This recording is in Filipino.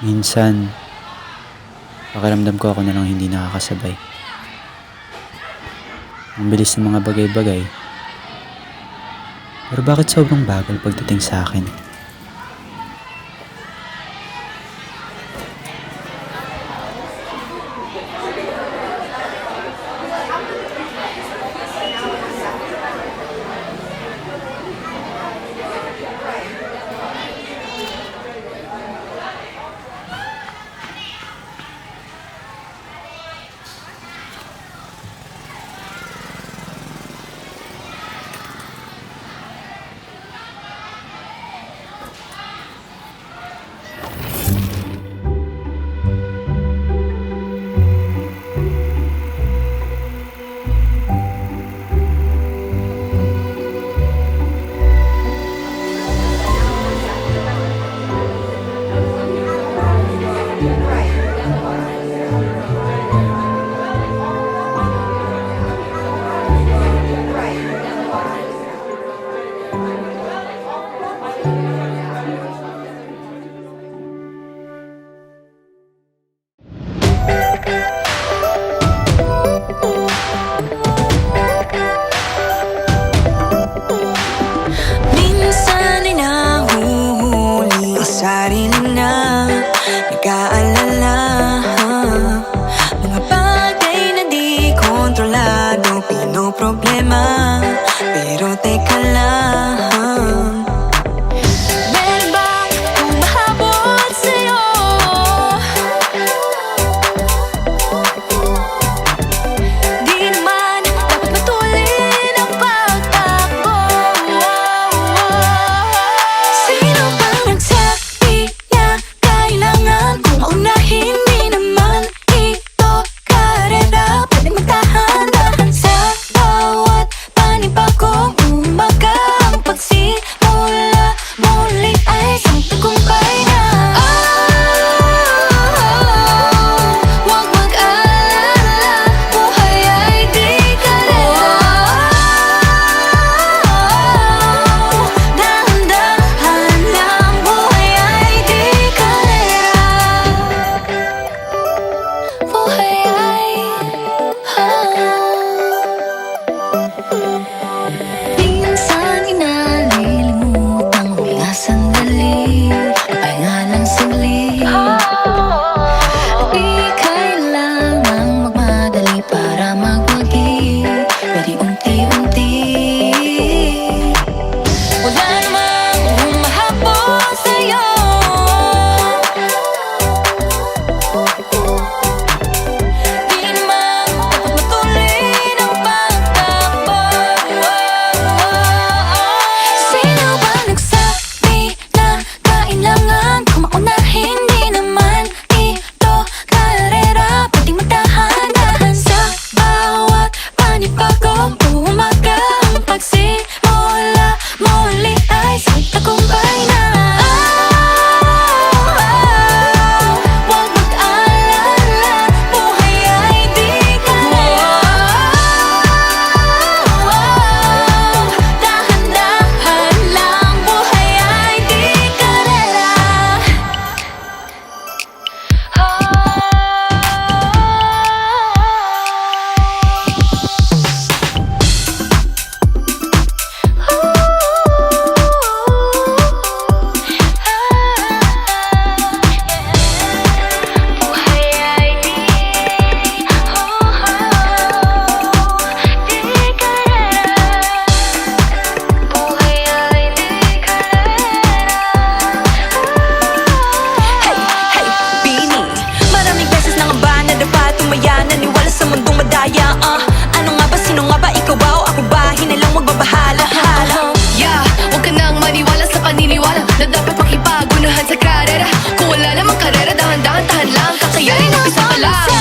Minsan, pakiramdam ko ako na lang hindi nakakasabay. Ang bilis ng mga bagay-bagay. Pero bakit sobrang bagal pagdating sa akin? Minsan ay nahuhuli ang sarili na nag-aalala. Mga bagay na di kontrolado, pinoproblema. Pero teka lang, meron bang humahabol sa'yo? Di naman dapat matulin ang pagtakbo. Sino bang nagsabi na kailangan kong maunahin? Di naman ito karera, pwedeng magtahan-tahan sa bawat panibagong umaga. Ang pagsimula muli ay isang tagumpay na. Huwag mag-alala, buhay ay di karera. Dahan-dahan lang, buhay ay di karera. Buhay ay minsan inalilimutang huminga sandali, pahinga lang saglit. Di kailangang magmadali para magwagi, pwede unti-unti. Wala namang humahabol sa'yo. Di naman dapat matulin ang pagtakbo. Sino ba nagsabi na kailangan kong maunahin? Di naman ito karera, pwedeng magtahan-tahan sa bawat panibagong umaga. Ang pagsimula muli ay isang tagumpay na. Huwag mag-alala, buhay ay di karera. Dahan-dahan lang, buhay ay di karera. Buhay ay di karera. Buhay ay di karera. Hey, Bini, maraming beses na nga ba nadapa, tumaya, naniwala sa mundong madaya. Ano nga ba, sino nga ba, ikaw ba o ako ba? Hinalang magbabahala. Yeah, huwag ka nang maniwala sa paniniwala na dapat makipagunahan sa karera. Kung wala namang karera, dahan-dahan, tahan lang, kakayanin, umpisa pa lang.